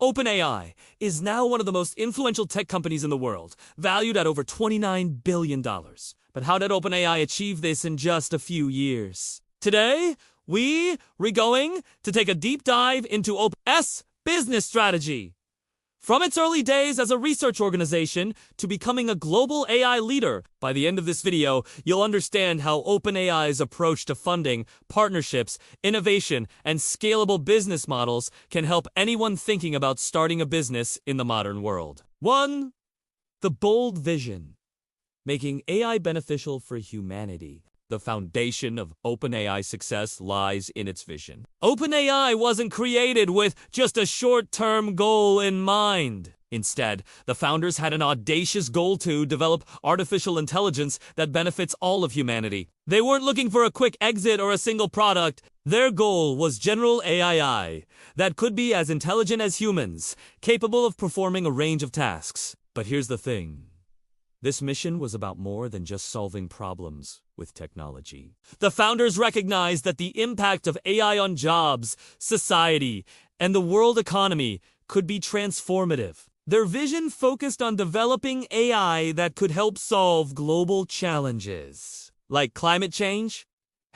OpenAI is now one of the most influential tech companies in the world, valued at over $29 billion. But how did OpenAI achieve this in just a few years? Today, we're going to take a deep dive into OpenAI's business strategy. From its early days as a research organization to becoming a global AI leader, by the end of this video, you'll understand how OpenAI's approach to funding, partnerships, innovation, and scalable business models can help anyone thinking about starting a business in the modern world. 1. The bold vision. Making AI beneficial for humanity. The foundation of OpenAI's success lies in its vision. OpenAI wasn't created with just a short-term goal in mind. Instead, the founders had an audacious goal to develop artificial intelligence that benefits all of humanity. They weren't looking for a quick exit or a single product. Their goal was general AI that could be as intelligent as humans, capable of performing a range of tasks. But here's the thing. This mission was about more than just solving problems with technology. The founders recognized that the impact of AI on jobs, society, and the world economy could be transformative. Their vision focused on developing AI that could help solve global challenges, like climate change,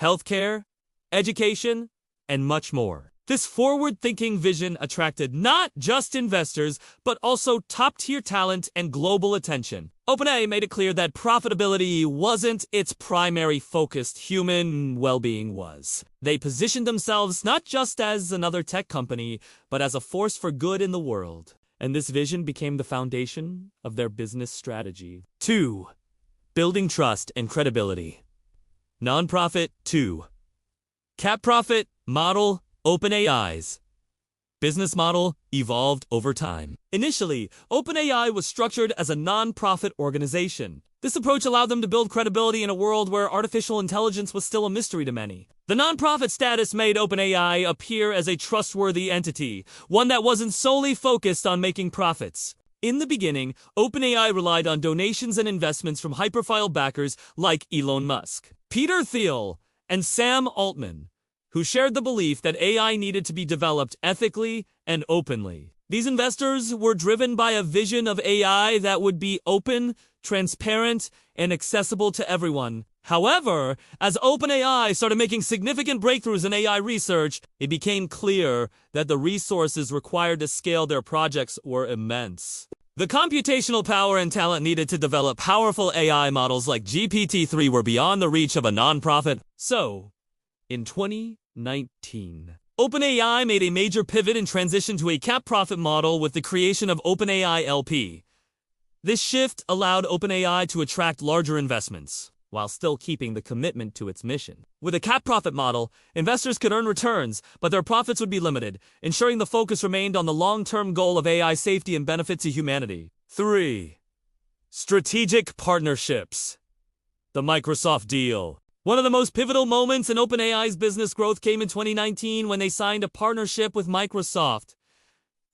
healthcare, education, and much more. This forward-thinking vision attracted not just investors, but also top-tier talent and global attention. OpenAI made it clear that profitability wasn't its primary focus, human well-being was. They positioned themselves not just as another tech company, but as a force for good in the world. And this vision became the foundation of their business strategy. 2. Building trust and credibility. Nonprofit. 2. Cap profit model. OpenAI's business model evolved over time. Initially, OpenAI was structured as a non-profit organization. This approach allowed them to build credibility in a world where artificial intelligence was still a mystery to many. The non-profit status made OpenAI appear as a trustworthy entity, one that wasn't solely focused on making profits. In the beginning, OpenAI relied on donations and investments from high-profile backers like Elon Musk, Peter Thiel, and Sam Altman, who shared the belief that AI needed to be developed ethically and openly. These investors were driven by a vision of AI that would be open, transparent, and accessible to everyone. However, as OpenAI started making significant breakthroughs in AI research, it became clear that the resources required to scale their projects were immense. The computational power and talent needed to develop powerful AI models like GPT-3 were beyond the reach of a nonprofit. So, in 2019, OpenAI made a major pivot and transition to a cap profit model with the creation of OpenAI LP. This shift allowed OpenAI to attract larger investments, while still keeping the commitment to its mission. With a cap profit model, investors could earn returns, but their profits would be limited, ensuring the focus remained on the long-term goal of AI safety and benefit to humanity. 3. Strategic partnerships. The Microsoft deal. One of the most pivotal moments in OpenAI's business growth came in 2019 when they signed a partnership with Microsoft.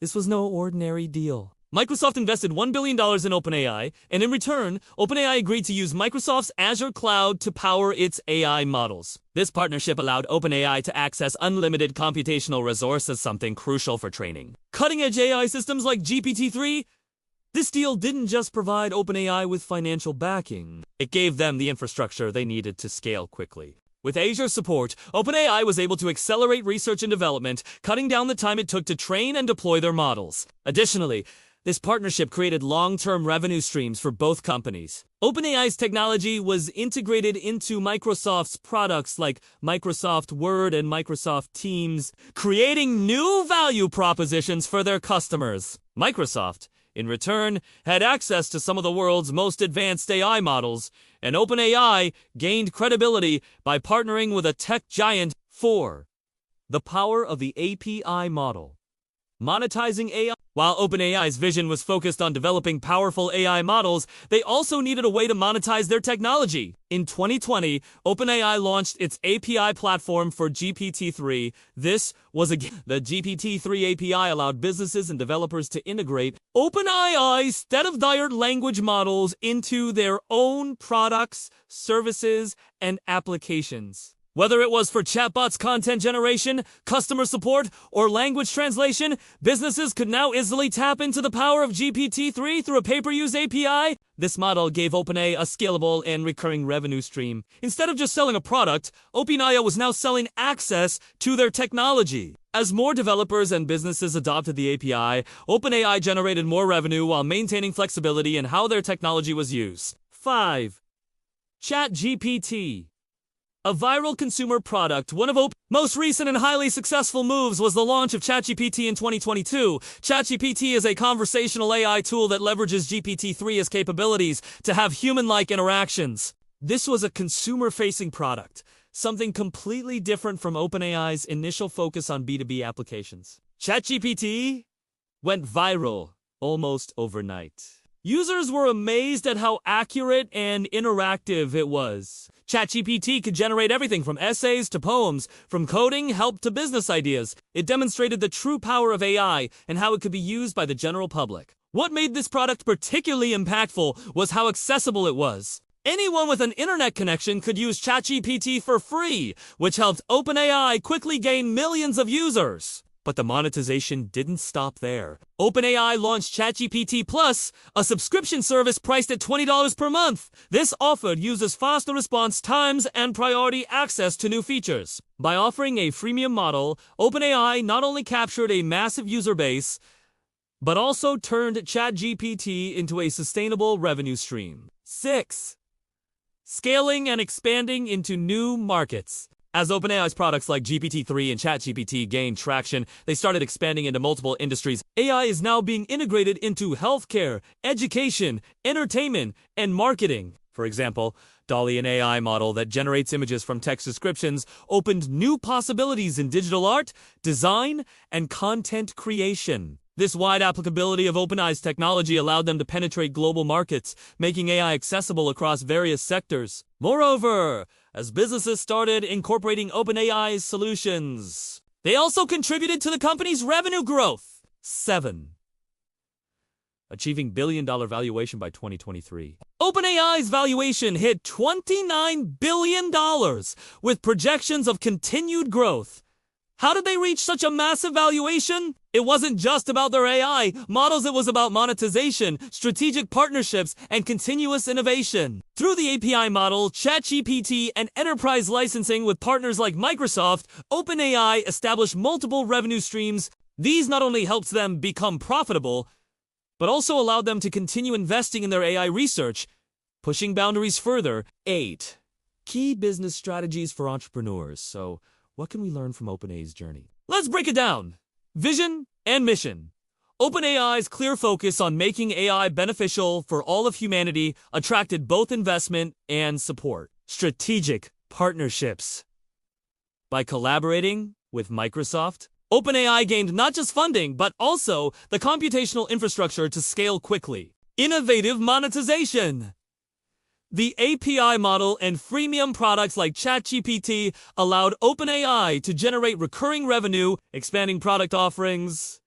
This was no ordinary deal. Microsoft invested $1 billion in OpenAI, and in return, OpenAI agreed to use Microsoft's Azure cloud to power its AI models. This partnership allowed OpenAI to access unlimited computational resources, something crucial for training cutting-edge AI systems like GPT-3. This deal didn't just provide OpenAI with financial backing. It gave them the infrastructure they needed to scale quickly. With Azure support, OpenAI was able to accelerate research and development, cutting down the time it took to train and deploy their models. Additionally, this partnership created long-term revenue streams for both companies. OpenAI's technology was integrated into Microsoft's products like Microsoft Word and Microsoft Teams, creating new value propositions for their customers. Microsoft, in return, had access to some of the world's most advanced AI models, and OpenAI gained credibility by partnering with a tech giant. 4. The power of the API model. Monetizing AI. While OpenAI's vision was focused on developing powerful AI models, they also needed a way to monetize their technology. In 2020, OpenAI launched its API platform for GPT-3. This was the GPT-3 API allowed businesses and developers to integrate OpenAI's state-of-the-art language models into their own products, services, and applications. Whether it was for chatbots, content generation, customer support, or language translation, businesses could now easily tap into the power of GPT-3 through a pay-per-use API. This model gave OpenAI a scalable and recurring revenue stream. Instead of just selling a product, OpenAI was now selling access to their technology. As more developers and businesses adopted the API, OpenAI generated more revenue while maintaining flexibility in how their technology was used. 5. ChatGPT. A viral consumer product, one of OpenAI's most recent and highly successful moves was the launch of ChatGPT in 2022. ChatGPT is a conversational AI tool that leverages GPT-3's capabilities to have human-like interactions. This was a consumer-facing product, something completely different from OpenAI's initial focus on B2B applications. ChatGPT went viral almost overnight. Users were amazed at how accurate and interactive it was. ChatGPT could generate everything from essays to poems, from coding help to business ideas. It demonstrated the true power of AI and how it could be used by the general public. What made this product particularly impactful was how accessible it was. Anyone with an internet connection could use ChatGPT for free, which helped OpenAI quickly gain millions of users. But the monetization didn't stop there. OpenAI launched ChatGPT Plus, a subscription service priced at $20 per month. This offered users faster response times and priority access to new features. By offering a freemium model, OpenAI not only captured a massive user base, but also turned ChatGPT into a sustainable revenue stream. 6. Scaling and expanding into new markets. As OpenAI's products like GPT-3 and ChatGPT gained traction, they started expanding into multiple industries. AI is now being integrated into healthcare, education, entertainment, and marketing. For example, DALL-E, an AI model that generates images from text descriptions, opened new possibilities in digital art, design, and content creation. This wide applicability of OpenAI's technology allowed them to penetrate global markets, making AI accessible across various sectors. Moreover, as businesses started incorporating OpenAI's solutions, they also contributed to the company's revenue growth. 7. Achieving billion-dollar valuation by 2023. OpenAI's valuation hit $29 billion, with projections of continued growth. How did they reach such a massive valuation? It wasn't just about their AI models, it was about monetization, strategic partnerships, and continuous innovation. Through the API model, ChatGPT, and enterprise licensing with partners like Microsoft, OpenAI established multiple revenue streams. These not only helped them become profitable, but also allowed them to continue investing in their AI research, pushing boundaries further. 8. Key business strategies for entrepreneurs. So, what can we learn from OpenAI's journey? Let's break it down. Vision and mission. OpenAI's clear focus on making AI beneficial for all of humanity attracted both investment and support. Strategic partnerships. By collaborating with Microsoft, OpenAI gained not just funding, but also the computational infrastructure to scale quickly. Innovative monetization. The API model and freemium products like ChatGPT allowed OpenAI to generate recurring revenue, expanding product offerings.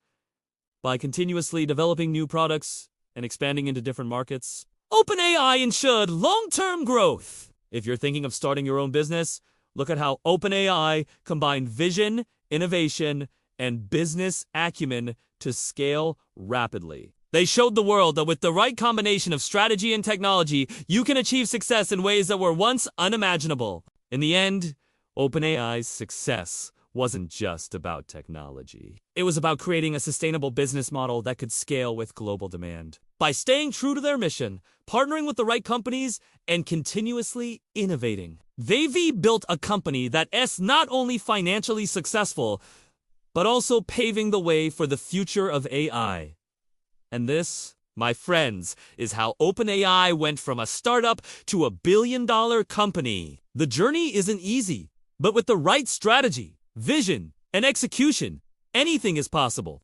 By continuously developing new products and expanding into different markets, OpenAI ensured long-term growth. If you're thinking of starting your own business, look at how OpenAI combined vision, innovation, and business acumen to scale rapidly. They showed the world that with the right combination of strategy and technology, you can achieve success in ways that were once unimaginable. In the end, OpenAI's success wasn't just about technology. It was about creating a sustainable business model that could scale with global demand. By staying true to their mission, partnering with the right companies, and continuously innovating, they've built a company that is not only financially successful, but also paving the way for the future of AI. And this, my friends, is how OpenAI went from a startup to a billion-dollar company. The journey isn't easy, but with the right strategy, vision, and execution, anything is possible.